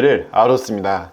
를 알았습니다.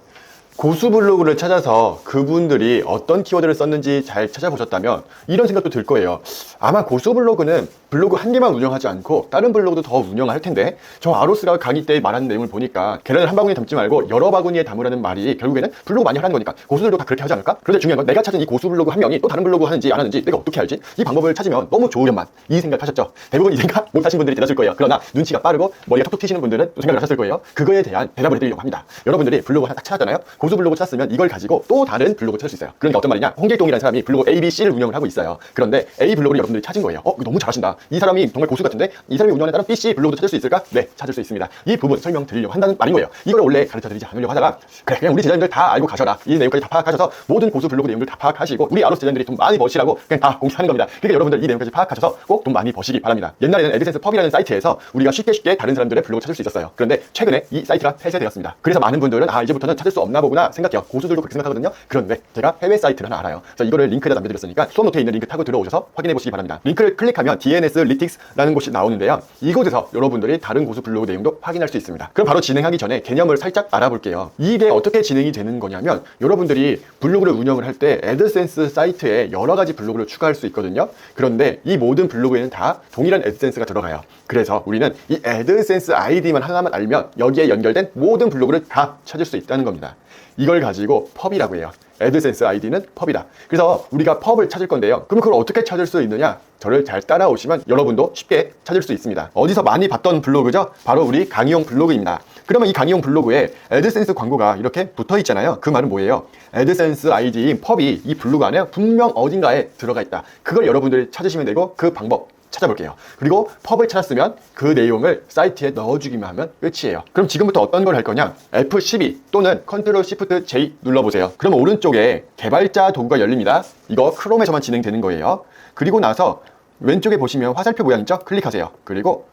고수 블로그를 찾아서 그분들이 어떤 키워드를 썼는지 잘 찾아보셨다면 이런 생각도 들 거예요. 아마 고수 블로그는 블로그 한 개만 운영하지 않고 다른 블로그도 더 운영할 텐데, 저 아로스가 강의 때 말하는 내용을 보니까 계란을 한 바구니에 담지 말고 여러 바구니에 담으라는 말이 결국에는 블로그 많이 하라는 거니까 고수들도 다 그렇게 하지 않을까? 그런데 중요한 건 내가 찾은 이 고수 블로그 한 명이 또 다른 블로그 하는지 안 하는지 내가 어떻게 알지? 이 방법을 찾으면 너무 좋으련만, 이 생각하셨죠? 대부분 이 생각 못 하신 분들이 대다수일 거예요. 그러나 눈치가 빠르고 머리가 톡톡 튀시는 분들은 또 생각을 하셨을 거예요. 그거에 대한 대답을 해드리려고 합니다. 여러분들이 블로그 하나 딱 찾았잖아요. 고수 블로그 찾았으면 이걸 가지고 또 다른 블로그 찾을 수 있어요. 그러니까 어떤 말이냐, 홍길동이라는 사람이 블로그 A, B, C를 운영을 하고 있어요. 그런데 A 블로그를 여러분들이 찾은 거예요. 이거 너무 잘하신다, 이 사람이 정말 고수 같은데 이 사람이 운영하는 다른 B, C 블로그도 찾을 수 있을까? 네, 찾을 수 있습니다. 이 부분 설명드리려고 한다는 말인 거예요. 이걸 원래 가르쳐드리지 않으려고 하다가 그래, 그냥 우리 제자님들 다 알고 가셔라, 이 내용까지 다 파악하셔서 모든 고수 블로그 내용들 다 파악하시고 우리 아로스 제자님들이 돈 많이 버시라고 그냥 다 공개하는 겁니다. 그러니까 여러분들 이 내용까지 파악하셔서 꼭 돈 많이 버시기 바랍니다. 옛날에는 애드센스 펍이라는 사이트에서 우리가 쉽게 다른 사람들의 블로그 찾을 수 있었어요. 그런데 최근에 이 사이트가 폐쇄되었습니다. 그래서 많은 분들은 이제부터는 찾을 수 없나 보구나 생각해요. 고수들도 그렇게 생각하거든요. 그런데 제가 해외 사이트를 하나 알아요. 그래서 이거를 링크에다 남겨드렸으니까 수업 노트에 있는 링크 타고 들어오셔서 확인해 보시기 바랍니다. 링크를 클릭하면 DNS Lytics라는 곳이 나오는데요. 이곳에서 여러분들이 다른 고수 블로그 내용도 확인할 수 있습니다. 그럼 바로 진행하기 전에 개념을 살짝 알아볼게요. 이게 어떻게 진행이 되는 거냐면, 여러분들이 블로그를 운영을 할 때 애드센스 사이트에 여러 가지 블로그를 추가할 수 있거든요. 그런데 이 모든 블로그에는 다 동일한 애드센스가 들어가요. 그래서 우리는 이 애드센스 아이디만 하나만 알면 여기에 연결된 모든 블로그를 다 찾을 수 있다는 겁니다. 이걸 가지고 펍이라고 해요. 애드센스 아이디는 펍이다. 그래서 우리가 펍을 찾을 건데요. 그럼 그걸 어떻게 찾을 수 있느냐? 저를 잘 따라오시면 여러분도 쉽게 찾을 수 있습니다. 어디서 많이 봤던 블로그죠? 바로 우리 강의용 블로그입니다. 그러면 이 강의용 블로그에 애드센스 광고가 이렇게 붙어 있잖아요. 그 말은 뭐예요? 애드센스 아이디인 펍이 이 블로그 안에 분명 어딘가에 들어가 있다. 그걸 여러분들이 찾으시면 되고, 그 방법 찾아볼게요. 그리고 펍을 찾았으면 그 내용을 사이트에 넣어주기만 하면 끝이에요. 그럼 지금부터 어떤 걸 할 거냐? F12 또는 Ctrl Shift J 눌러보세요. 그러면 오른쪽에 개발자 도구가 열립니다. 이거 크롬에서만 진행되는 거예요. 그리고 나서 왼쪽에 보시면 화살표 모양 있죠? 클릭하세요. 그리고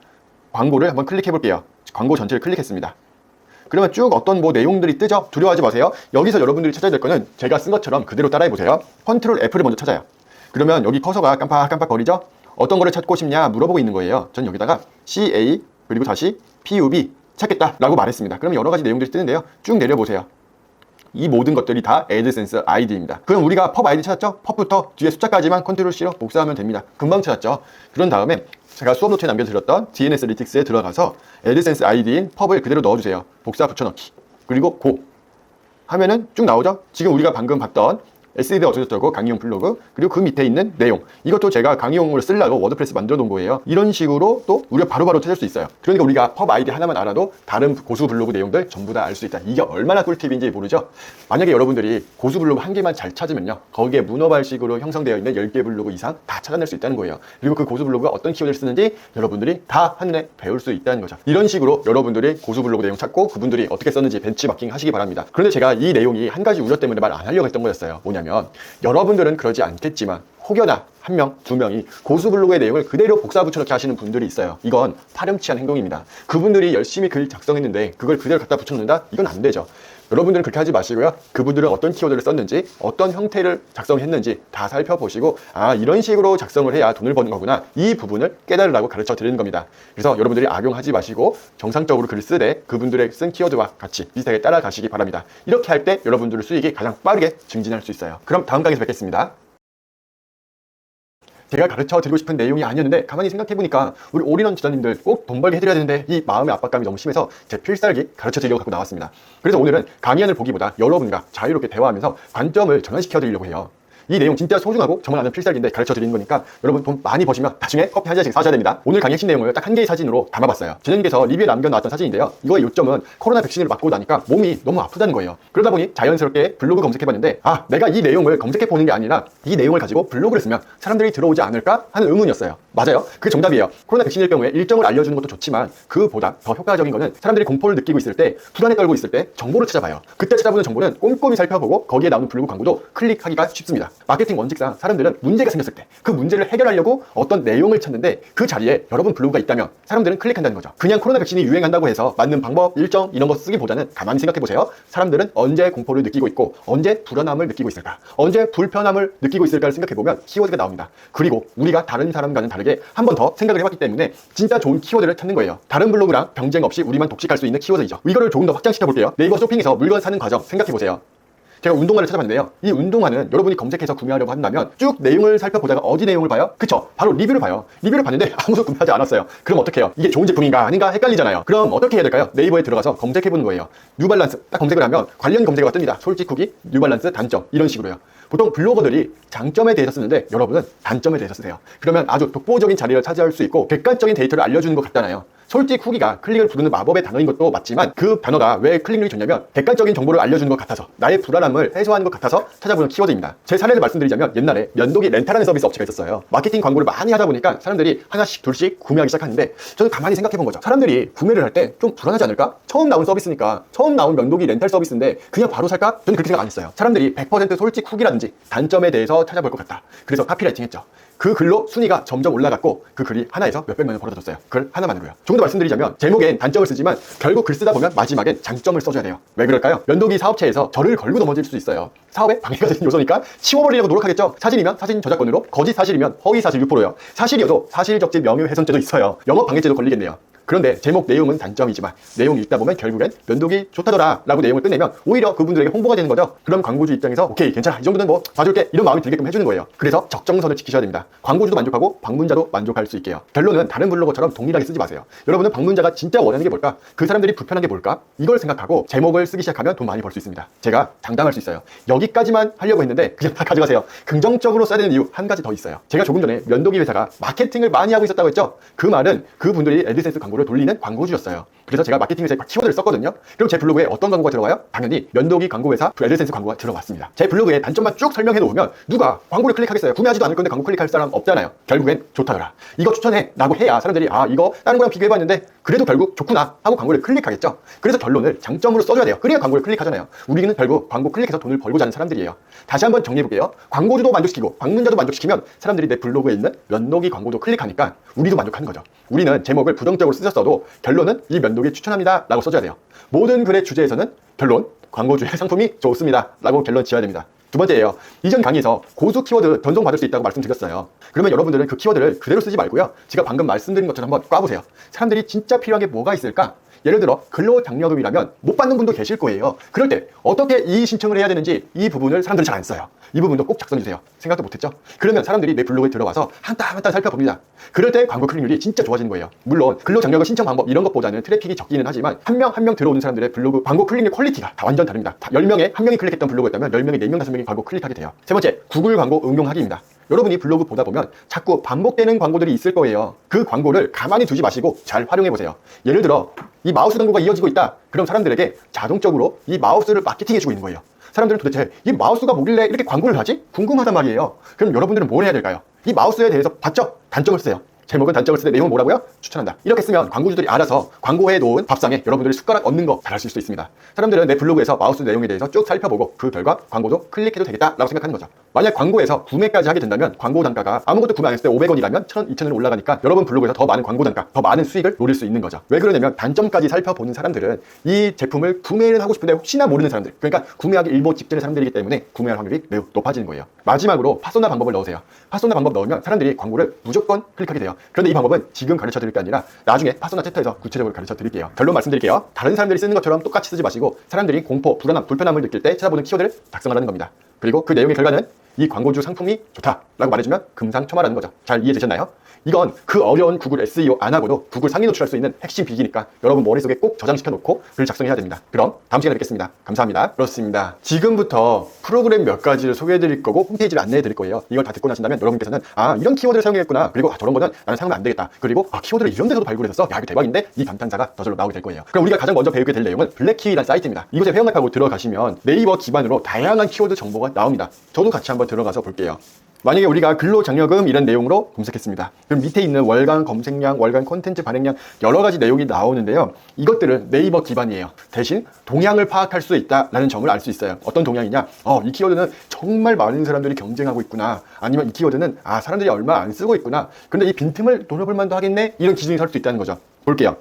광고를 한번 클릭해 볼게요. 광고 전체를 클릭했습니다. 그러면 쭉 어떤 내용들이 뜨죠? 두려워하지 마세요. 여기서 여러분들이 찾아야 될 거는 제가 쓴 것처럼 그대로 따라해 보세요. Ctrl F를 먼저 찾아요. 그러면 여기 커서가 깜빡깜빡 거리죠? 어떤 거를 찾고 싶냐 물어보고 있는 거예요. 전 여기다가 CA 그리고 다시 PUB 찾겠다 라고 말했습니다. 그럼 여러 가지 내용들이 뜨는데요. 쭉 내려보세요. 이 모든 것들이 다 애드센스 아이디입니다. 그럼 우리가 펍 아이디 찾았죠? 펍부터 뒤에 숫자까지만 Ctrl C로 복사하면 됩니다. 금방 찾았죠? 그런 다음에 제가 수업 노트에 남겨드렸던 DNS Lytics에 들어가서 애드센스 아이디인 펍을 그대로 넣어주세요. 복사 붙여넣기. 그리고 고 하면은 쭉 나오죠? 지금 우리가 방금 봤던 SED 어쩌고저쩌고 강의용 블로그, 그리고 그 밑에 있는 내용, 이것도 제가 강의용으로 쓰려고 워드프레스 만들어 놓은 거예요. 이런 식으로 또 우리가 바로바로 찾을 수 있어요. 그러니까 우리가 펍 아이디 하나만 알아도 다른 고수 블로그 내용들 전부 다 알 수 있다. 이게 얼마나 꿀팁인지 모르죠? 만약에 여러분들이 고수 블로그 한 개만 잘 찾으면요, 거기에 문어발식으로 형성되어 있는 10개 블로그 이상 다 찾아낼 수 있다는 거예요. 그리고 그 고수 블로그가 어떤 키워드를 쓰는지 여러분들이 다 한눈에 배울 수 있다는 거죠. 이런 식으로 여러분들이 고수 블로그 내용 찾고 그분들이 어떻게 썼는지 벤치마킹 하시기 바랍니다. 그런데 제가 이 내용이 한 가지 우려 때문에 말 안 하려고 했던 거였어요. 뭐냐면, 여러분들은 그러지 않겠지만 혹여나 한 명, 두 명이 고수 블로그의 내용을 그대로 복사 붙여넣기 하시는 분들이 있어요. 이건 파렴치한 행동입니다. 그분들이 열심히 글 작성했는데 그걸 그대로 갖다 붙여넣는다? 이건 안 되죠. 여러분들은 그렇게 하지 마시고요. 그분들은 어떤 키워드를 썼는지, 어떤 형태를 작성했는지 다 살펴보시고, 이런 식으로 작성을 해야 돈을 버는 거구나, 이 부분을 깨달으라고 가르쳐 드리는 겁니다. 그래서 여러분들이 악용하지 마시고 정상적으로 글을 쓰되 그분들의 쓴 키워드와 같이 비슷하게 따라가시기 바랍니다. 이렇게 할 때 여러분들의 수익이 가장 빠르게 증진할 수 있어요. 그럼 다음 강의에서 뵙겠습니다. 제가 가르쳐 드리고 싶은 내용이 아니었는데 가만히 생각해보니까 우리 올인원 지도자님들 꼭 돈 벌게 해드려야 되는데 이 마음의 압박감이 너무 심해서 제 필살기 가르쳐 드리려고 갖고 나왔습니다. 그래서 오늘은 강의안을 보기보다 여러분과 자유롭게 대화하면서 관점을 전환시켜 드리려고 해요. 이 내용 진짜 소중하고 정말 나는 필살기인데 가르쳐 드리는 거니까 여러분 돈 많이 버시면 나중에 커피 한 잔씩 사셔야 됩니다. 오늘 강의 핵심 내용을 딱 한 개의 사진으로 담아봤어요. 제자님께서 리뷰에 남겨놨던 사진인데요. 이거의 요점은 코로나 백신을 맞고 나니까 몸이 너무 아프다는 거예요. 그러다 보니 자연스럽게 블로그 검색해봤는데 내가 이 내용을 검색해보는 게 아니라 이 내용을 가지고 블로그를 쓰면 사람들이 들어오지 않을까 하는 의문이었어요. 맞아요. 그게 정답이에요. 코로나 백신일 경우에 일정을 알려주는 것도 좋지만 그보다 더 효과적인 거는 사람들이 공포를 느끼고 있을 때, 불안에 떨고 있을 때 정보를 찾아봐요. 그때 찾아보는 정보는 꼼꼼히 살펴보고 거기에 나오는 블로그 광고도 클릭하기가 쉽습니다. 마케팅 원칙상 사람들은 문제가 생겼을 때 그 문제를 해결하려고 어떤 내용을 찾는데, 그 자리에 여러분 블로그가 있다면 사람들은 클릭한다는 거죠. 그냥 코로나 백신이 유행한다고 해서 맞는 방법, 일정 이런 거 쓰기보다는 가만히 생각해보세요. 사람들은 언제 공포를 느끼고 있고 언제 불안함을 느끼고 있을까, 언제 불편함을 느끼고 있을까를 생각해보면 키워드가 나옵니다. 그리고 우리가 다른 사람과는 다르게 다르게 한 번 더 생각을 해봤기 때문에 진짜 좋은 키워드를 찾는 거예요. 다른 블로그랑 경쟁 없이 우리만 독식할 수 있는 키워드이죠. 이거를 조금 더 확장시켜 볼게요. 네이버 쇼핑에서 물건 사는 과정 생각해보세요. 제가 운동화를 찾아봤는데요. 이 운동화는 여러분이 검색해서 구매하려고 한다면 쭉 내용을 살펴보다가 어디 내용을 봐요? 그쵸? 바로 리뷰를 봐요. 리뷰를 봤는데 아무도 구매하지 않았어요. 그럼 어떻게 해요? 이게 좋은 제품인가 아닌가 헷갈리잖아요. 그럼 어떻게 해야 될까요? 네이버에 들어가서 검색해보는 거예요. 뉴발란스 딱 검색을 하면 관련 검색어가 뜹니다. 솔직 후기, 뉴발란스, 단점 이런 식으로요. 보통 블로거들이 장점에 대해서 쓰는데 여러분은 단점에 대해서 쓰세요. 그러면 아주 독보적인 자리를 차지할 수 있고 객관적인 데이터를 알려주는 것 같잖아요. 솔직 후기가 클릭을 부르는 마법의 단어인 것도 맞지만 그 단어가 왜 클릭률이 좋냐면 객관적인 정보를 알려주는 것 같아서, 나의 불안함을 해소하는 것 같아서 찾아보는 키워드입니다. 제 사례를 말씀드리자면 옛날에 면도기 렌탈하는 서비스 업체가 있었어요. 마케팅 광고를 많이 하다 보니까 사람들이 하나씩 둘씩 구매하기 시작하는데 저는 가만히 생각해 본 거죠. 사람들이 구매를 할 때 좀 불안하지 않을까? 처음 나온 서비스니까, 처음 나온 면도기 렌탈 서비스인데 그냥 바로 살까? 저는 그렇게 생각 안 했어요. 사람들이 100% 솔직 후기라든지 단점에 대해서 찾아볼 것 같다. 그래서 카피라이팅 했죠. 그 글로 순위가 점점 올라갔고 그 글이 하나에서 몇백만 원 벌어졌어요. 글 하나만으로요. 조금 더 말씀드리자면 제목엔 단점을 쓰지만 결국 글 쓰다 보면 마지막엔 장점을 써줘야 돼요. 왜 그럴까요? 면도기 사업체에서 저를 걸고 넘어질 수 있어요. 사업에 방해가 되는 요소니까 치워버리려고 노력하겠죠. 사진이면 사진 저작권으로, 거짓 사실이면 허위 사실 유포로요. 사실이어도 사실적지 명예훼손죄도 있어요. 영업 방해죄도 걸리겠네요. 그런데 제목 내용은 단점이지만 내용 읽다 보면 결국엔 면도기 좋다더라 라고 내용을 끝내면 오히려 그분들에게 홍보가 되는 거죠. 그럼 광고주 입장에서 오케이 괜찮아 이 정도는 뭐 봐줄게 이런 마음이 들게끔 해주는 거예요. 그래서 적정선을 지키셔야 됩니다. 광고주도 만족하고 방문자도 만족할 수 있게요. 결론은 다른 블로거처럼 동일하게 쓰지 마세요. 여러분은 방문자가 진짜 원하는 게 뭘까? 그 사람들이 불편한 게 뭘까? 이걸 생각하고 제목을 쓰기 시작하면 돈 많이 벌 수 있습니다. 제가 장담할 수 있어요. 여기까지만 하려고 했는데 그냥 다 가져가세요. 긍정적으로 써야 되는 이유 한 가지 더 있어요. 제가 조금 전에 면도기 회사가 마케팅을 많이 하고 있었다고 했죠. 그 말은 그분들이 애드센스 광고를 돌리는 광고주였어요. 그래서 제가 마케팅 회사에 키워드를 썼거든요. 그럼 제 블로그에 어떤 광고가 들어가요? 당연히 면도기 광고 회사 애드센스 광고가 들어왔습니다. 제 블로그에 단점만 쭉 설명해 놓으면 누가 광고를 클릭하겠어요? 구매하지도 않을 건데 광고 클릭할 사람 없잖아요. 결국엔 좋다더라. 이거 추천해 라고 해야 사람들이 아 이거 다른 거랑 비교해봤는데 그래도 결국 좋구나 하고 광고를 클릭하겠죠. 그래서 결론을 장점으로 써줘야 돼요. 그래야 광고를 클릭하잖아요. 우리는 결국 광고 클릭해서 돈을 벌고자 하는 사람들이에요. 다시 한번 정리해볼게요. 광고주도 만족시키고 방문자도 만족시키면 사람들이 내 블로그에 있는 면도기 광고도 클릭하니까 우리도 만족하는 거죠. 우리는 제목을 부정적으로 쓰셨어도 결론은 이 면도기 추천합니다 라고 써줘야 돼요. 모든 글의 주제에서는 결론 광고주의 상품이 좋습니다 라고 결론 지어야 됩니다. 두 번째예요. 이전 강의에서 고수 키워드 전송받을 수 있다고 말씀드렸어요. 그러면 여러분들은 그 키워드를 그대로 쓰지 말고요. 제가 방금 말씀드린 것처럼 한번 꽈보세요. 사람들이 진짜 필요한 게 뭐가 있을까? 예를 들어 근로장려금이라면 못 받는 분도 계실 거예요. 그럴 때 어떻게 이의 신청을 해야 되는지 이 부분을 사람들이 잘 안 써요. 이 부분도 꼭 작성해주세요. 생각도 못했죠? 그러면 사람들이 내 블로그에 들어와서 한 땀 한 땀 살펴봅니다. 그럴 때 광고 클릭률이 진짜 좋아지는 거예요. 물론 근로장려금 신청 방법 이런 것보다는 트래픽이 적기는 하지만 한 명 한 명 들어오는 사람들의 블로그 광고 클릭률 퀄리티가 다 완전 다릅니다. 10명에 1명이 클릭했던 블로그였다면 10명에 4명, 5명이 광고 클릭하게 돼요. 세 번째, 구글 광고 응용하기입니다. 여러분이 블로그 보다 보면 자꾸 반복되는 광고들이 있을 거예요. 그 광고를 가만히 두지 마시고 잘 활용해 보세요. 예를 들어 이 마우스 광고가 이어지고 있다. 그럼 사람들에게 자동적으로 이 마우스를 마케팅해 주고 있는 거예요. 사람들은 도대체 이 마우스가 뭐길래 이렇게 광고를 하지? 궁금하단 말이에요. 그럼 여러분들은 뭘 해야 될까요? 이 마우스에 대해서 봤죠? 단점을 쓰세요. 제목은 단점을 쓰되 내용은 뭐라고요? 추천한다. 이렇게 쓰면 광고주들이 알아서 광고해 놓은 밥상에 여러분들이 숟가락 얹는 거 잘하실 수 있습니다. 사람들은 내 블로그에서 마우스 내용에 대해서 쭉 살펴보고 그 결과 광고도 클릭해도 되겠다라고 생각하는 거죠. 만약 광고에서 구매까지 하게 된다면 광고 단가가 아무것도 구매 안 했을 때 500원이라면 1000원, 2000원 올라가니까 여러분 블로그에서 더 많은 광고 단가, 더 많은 수익을 노릴 수 있는 거죠. 왜 그러냐면 단점까지 살펴보는 사람들은 이 제품을 구매를 하고 싶은데 혹시나 모르는 사람들, 그러니까 구매하기 일보 직전의 사람들이기 때문에 구매할 확률이 매우 높아지는 거예요. 마지막으로 파소나 방법을 넣으세요. 파소나 방법 넣으면 사람들이 광고를 무조건 클릭하게 돼요. 그런데 이 방법은 지금 가르쳐 드릴 게 아니라 나중에 파소나 챕터에서 구체적으로 가르쳐 드릴게요. 결론 말씀드릴게요. 다른 사람들이 쓰는 것처럼 똑같이 쓰지 마시고 사람들이 공포, 불안함, 불편함을 느낄 때 찾아보는 키워드를 작성하라는 겁니다. 그리고 그 내용의 결과는 이 광고주 상품이 좋다라고 말해주면 금상첨화라는 거죠. 잘 이해되셨나요? 이건 그 어려운 구글 SEO 안 하고도 구글 상위 노출할 수 있는 핵심 비기니까 여러분 머릿속에 꼭 저장시켜 놓고 글 작성해야 됩니다. 그럼 다음 시간에 뵙겠습니다. 감사합니다. 그렇습니다. 지금부터 프로그램 몇 가지를 소개해 드릴 거고 홈페이지를 안내해 드릴 거예요. 이걸 다 듣고 나신다면 여러분께서는 아 이런 키워드를 사용했구나. 그리고 아 저런 거는 나는 사용하면 안 되겠다. 그리고 아 키워드를 이런 데서도 발굴했었어. 야 이거 대박인데 이 감탄사가 저절로 나오게 될 거예요. 그럼 우리가 가장 먼저 배우게 될 내용은 블랙키위라는 사이트입니다. 이곳에 회원가입하고 들어가시면 네이버 기반으로 다양한 키워드 정보가 나옵니다. 저도 같이 한번 들어가서 볼게요. 만약에 우리가 근로장려금 이런 내용으로 검색했습니다. 그럼 밑에 있는 월간 검색량, 월간 콘텐츠 발행량 여러 가지 내용이 나오는데요. 이것들은 네이버 기반이에요. 대신 동향을 파악할 수 있다라는 점을 알 수 있어요. 어떤 동향이냐? 이 키워드는 정말 많은 사람들이 경쟁하고 있구나. 아니면 이 키워드는 사람들이 얼마 안 쓰고 있구나. 근데 이 빈틈을 노려볼 만도 하겠네? 이런 기준이 설 수 있다는 거죠. 볼게요.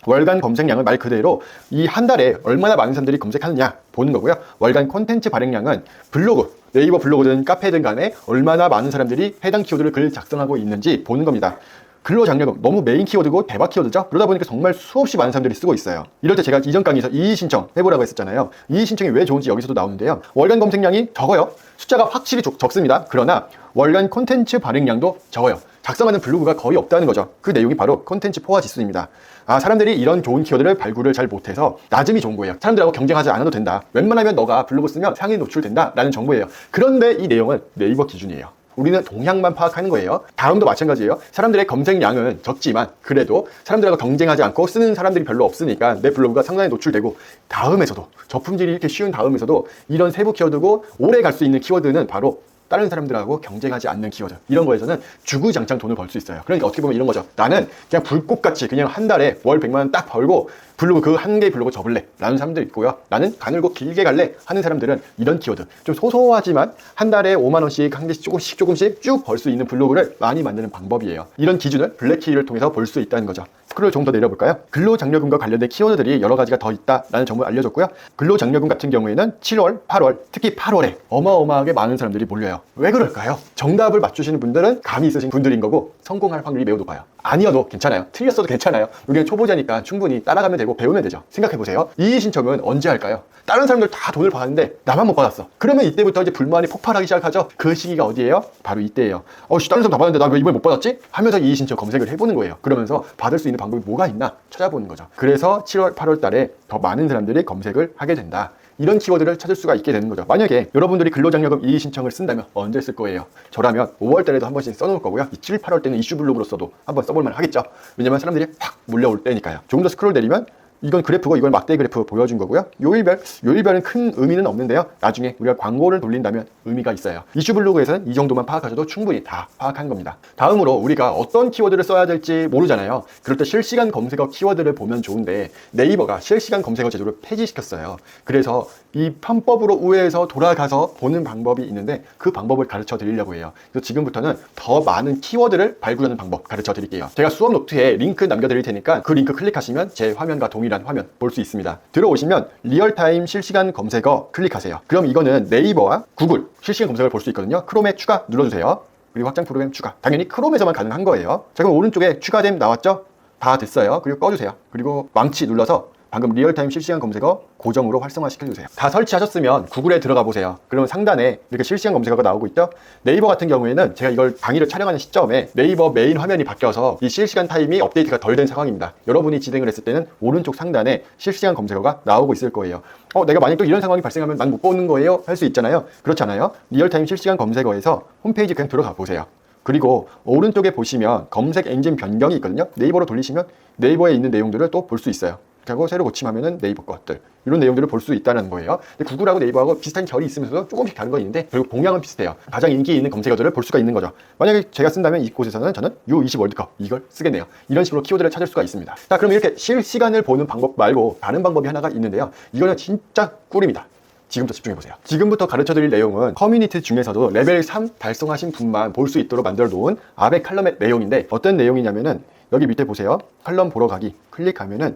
월간 검색량은 말 그대로 이 한 달에 얼마나 많은 사람들이 검색하느냐 보는 거고요. 월간 콘텐츠 발행량은 블로그 네이버 블로그든 카페든 간에 얼마나 많은 사람들이 해당 키워드를 글 작성하고 있는지 보는 겁니다. 근로장려금 너무 메인 키워드고 대박 키워드죠. 그러다 보니까 정말 수없이 많은 사람들이 쓰고 있어요. 이럴 때 제가 이전 강의에서 이의 신청 해보라고 했었잖아요. 이의 신청이 왜 좋은지 여기서도 나오는데요. 월간 검색량이 적어요. 숫자가 확실히 적습니다. 그러나 월간 콘텐츠 발행량도 적어요. 작성하는 블로그가 거의 없다는 거죠. 그 내용이 바로 콘텐츠 포화 지수입니다. 사람들이 이런 좋은 키워드를 발굴을 잘 못해서 낮음이 좋은 거예요. 사람들하고 경쟁하지 않아도 된다. 웬만하면 너가 블로그 쓰면 상위 노출된다 라는 정보예요. 그런데 이 내용은 네이버 기준이에요. 우리는 동향만 파악하는 거예요. 다음도 마찬가지예요. 사람들의 검색량은 적지만 그래도 사람들하고 경쟁하지 않고 쓰는 사람들이 별로 없으니까 내 블로그가 상당히 노출되고, 다음에서도 저품질이 이렇게 쉬운 다음에서도 이런 세부 키워드고 오래 갈 수 있는 키워드는 바로 다른 사람들하고 경쟁하지 않는 키워드, 이런 거에서는 주구장창 돈을 벌 수 있어요. 그러니까 어떻게 보면 이런 거죠. 나는 그냥 불꽃같이 그냥 한 달에 월 100만 원 딱 벌고 블로그 그 한 개의 블로그 접을래 라는 사람도 있고요. 나는 가늘고 길게 갈래 하는 사람들은 이런 키워드, 좀 소소하지만 한 달에 5만 원씩 한 개씩 조금씩 쭉 벌 수 있는 블로그를 많이 만드는 방법이에요. 이런 기준을 블랙키를 통해서 볼 수 있다는 거죠. 스크롤 좀 더 내려볼까요? 근로장려금과 관련된 키워드들이 여러 가지가 더 있다라는 정보를 알려줬고요. 근로장려금 같은 경우에는 7월, 8월, 특히 8월에 어마어마하게 많은 사람들이 몰려요. 왜 그럴까요? 정답을 맞추시는 분들은 감이 있으신 분들인 거고 성공할 확률이 매우 높아요. 아니어도 괜찮아요. 틀렸어도 괜찮아요. 우리는 초보자니까 충분히 따라가면 되고 배우면 되죠. 생각해보세요. 이의 신청은 언제 할까요? 다른 사람들 다 돈을 받았는데 나만 못 받았어. 그러면 이때부터 이제 불만이 폭발하기 시작하죠. 그 시기가 어디예요? 바로 이때예요. 다른 사람 다 받았는데 나 왜 이번에 못 받았지? 하면서 이의 신청 검색을 해보는 거예요. 그러면서 받을 수 있는 방법이 뭐가 있나 찾아보는 거죠. 그래서 7월, 8월 달에 더 많은 사람들이 검색을 하게 된다. 이런 키워드를 찾을 수가 있게 되는 거죠. 만약에 여러분들이 근로장려금 이의 신청을 쓴다면 언제 쓸 거예요? 저라면 5월 달에도 한 번씩 써놓을 거고요. 7, 8월 때는 이슈 블로그로서도 한번 써볼만 하겠죠. 왜냐면 사람들이 확 몰려올 때니까요. 조금 더 스크롤 내리면 이건 그래프고 이건 막대 그래프 보여준 거고요. 요일별은 큰 의미는 없는데요. 나중에 우리가 광고를 돌린다면 의미가 있어요. 이슈 블로그에서는 이 정도만 파악하셔도 충분히 다 파악한 겁니다. 다음으로 우리가 어떤 키워드를 써야 될지 모르잖아요. 그럴 때 실시간 검색어 키워드를 보면 좋은데 네이버가 실시간 검색어 제도를 폐지시켰어요. 그래서 이 편법으로 우회해서 돌아가서 보는 방법이 있는데 그 방법을 가르쳐 드리려고 해요. 그래서 지금부터는 더 많은 키워드를 발굴하는 방법 가르쳐 드릴게요. 제가 수업 노트에 링크 남겨 드릴 테니까 그 링크 클릭하시면 제 화면과 동일한 화면 볼 수 있습니다. 들어오시면 리얼타임 실시간 검색어 클릭하세요. 그럼 이거는 네이버와 구글 실시간 검색어를 볼 수 있거든요. 크롬에 추가 눌러주세요. 그리고 확장 프로그램 추가. 당연히 크롬에서만 가능한 거예요. 자, 그럼 오른쪽에 추가됨 나왔죠? 다 됐어요. 그리고 꺼주세요. 그리고 망치 눌러서 방금 리얼타임 실시간 검색어 고정으로 활성화 시켜주세요. 다 설치하셨으면 구글에 들어가 보세요. 그러면 상단에 이렇게 실시간 검색어가 나오고 있죠. 네이버 같은 경우에는 제가 이걸 강의를 촬영하는 시점에 네이버 메인 화면이 바뀌어서 이 실시간 타임이 업데이트가 덜 된 상황입니다. 여러분이 진행을 했을 때는 오른쪽 상단에 실시간 검색어가 나오고 있을 거예요. 내가 만약 또 이런 상황이 발생하면 난 못 보는 거예요? 할 수 있잖아요. 그렇잖아요. 리얼타임 실시간 검색어에서 홈페이지 그냥 들어가 보세요. 그리고 오른쪽에 보시면 검색 엔진 변경이 있거든요. 네이버로 돌리시면 네이버에 있는 내용들을 또 볼 수 있어요. 하고 새로 고침하면은 네이버 것들, 이런 내용들을 볼 수 있다는 거예요. 근데 구글하고 네이버하고 비슷한 결이 있으면서도 조금씩 다른 건 있는데 결국 동향은 비슷해요. 가장 인기 있는 검색어들을 볼 수가 있는 거죠. 만약에 제가 쓴다면 이곳에서는 저는 U20 월드컵 이걸 쓰겠네요. 이런 식으로 키워드를 찾을 수가 있습니다. 자, 그럼 이렇게 실시간을 보는 방법 말고 다른 방법이 하나가 있는데요. 이거는 진짜 꿀입니다. 지금부터 집중해보세요. 지금부터 가르쳐드릴 내용은 커뮤니티 중에서도 레벨 3 달성하신 분만 볼 수 있도록 만들어 놓은 아베 칼럼의 내용인데, 어떤 내용이냐면은 여기 밑에 보세요. 칼럼 보러 가기 클릭하면은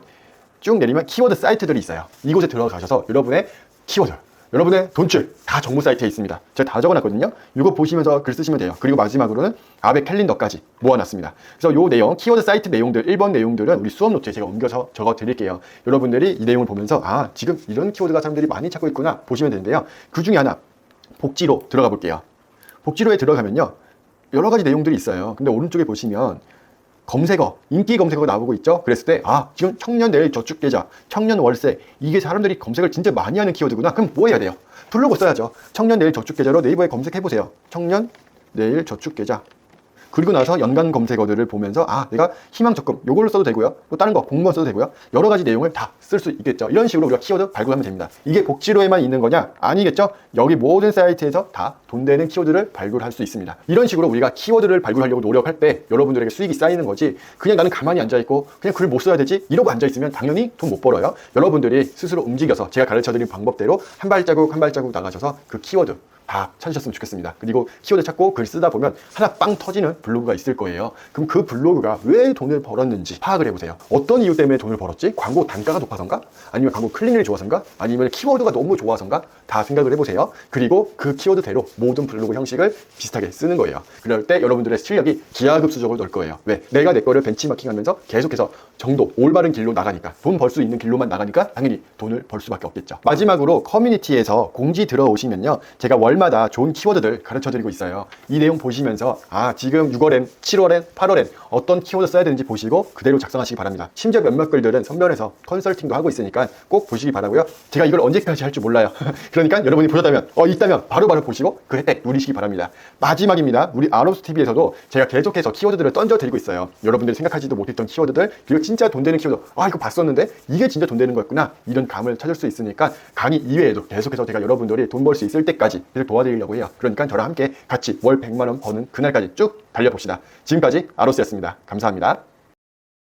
쭉 내리면 키워드 사이트들이 있어요. 이곳에 들어가셔서 여러분의 키워드, 여러분의 돈줄 다 정보 사이트에 있습니다. 제가 다 적어놨거든요. 이거 보시면서 글 쓰시면 돼요. 그리고 마지막으로는 아베 캘린더까지 모아놨습니다. 그래서 요 내용, 키워드 사이트 내용들, 1번 내용들은 우리 수업 노트에 제가 옮겨서 적어 드릴게요. 여러분들이 이 내용을 보면서 지금 이런 키워드가 사람들이 많이 찾고 있구나 보시면 되는데요. 그 중에 하나, 복지로 들어가 볼게요. 복지로에 들어가면요, 여러 가지 내용들이 있어요. 근데 오른쪽에 보시면 검색어, 인기 검색어가 나오고 있죠. 그랬을 때 지금 청년 내일 저축 계좌, 청년 월세, 이게 사람들이 검색을 진짜 많이 하는 키워드구나. 그럼 뭐 해야 돼요? 블로그 써야죠. 청년 내일 저축 계좌로 네이버에 검색해보세요. 청년 내일 저축 계좌. 그리고 나서 연관 검색어들을 보면서 내가 희망 적금 요걸로 써도 되고요. 또 다른 거 공무원 써도 되고요. 여러 가지 내용을 다 쓸 수 있겠죠. 이런 식으로 우리가 키워드 발굴하면 됩니다. 이게 복지로에만 있는 거냐? 아니겠죠. 여기 모든 사이트에서 다 돈 되는 키워드를 발굴할 수 있습니다. 이런 식으로 우리가 키워드를 발굴하려고 노력할 때 여러분들에게 수익이 쌓이는 거지, 그냥 나는 가만히 앉아있고 그냥 글 못 써야 되지 이러고 앉아있으면 당연히 돈 못 벌어요. 여러분들이 스스로 움직여서 제가 가르쳐드린 방법대로 한 발자국 한 발자국 나가셔서 그 키워드 다 찾으셨으면 좋겠습니다. 그리고 키워드 찾고 글 쓰다 보면 하나 빵 터지는 블로그가 있을 거예요. 그럼 그 블로그가 왜 돈을 벌었는지 파악을 해보세요. 어떤 이유 때문에 돈을 벌었지? 광고 단가가 높아서인가? 아니면 광고 클릭률이 좋아서인가? 아니면 키워드가 너무 좋아서인가? 다 생각을 해보세요. 그리고 그 키워드대로 모든 블로그 형식을 비슷하게 쓰는 거예요. 그럴 때 여러분들의 실력이 기하급수적으로 늘 거예요. 왜? 내가 내 거를 벤치마킹하면서 계속해서 정도 올바른 길로 나가니까, 돈 벌 수 있는 길로만 나가니까 당연히 돈을 벌 수밖에 없겠죠. 마지막으로 커뮤니티에서 공지 들어오시면요, 제가 월마다 좋은 키워드들 가르쳐 드리고 있어요. 이 내용 보시면서 지금 6월엔 7월엔 8월엔 어떤 키워드 써야 되는지 보시고 그대로 작성하시기 바랍니다. 심지어 몇몇 글들은 선별해서 컨설팅도 하고 있으니까 꼭 보시기 바라고요. 제가 이걸 언제까지 할 줄 몰라요. 그러니까 여러분이 보셨다면 있다면 바로바로 보시고 그 혜택 누리시기 바랍니다. 마지막입니다. 우리 아로스TV에서도 제가 계속해서 키워드들을 던져 드리고 있어요. 여러분들이 생각하지도 못했던 키워드들, 그리고 진짜 돈 되는 키워드, 이거 봤었는데 이게 진짜 돈 되는 거였구나, 이런 감을 찾을 수 있으니까 강의 이외에도 계속해서 제가 여러분들이 돈 벌 수 있을 때까지 계속 도와드리려고 해요. 그러니까 저랑 함께 같이 월 100만 원 버는 그날까지 쭉 달려봅시다. 지금까지 아로스였습니다. 감사합니다.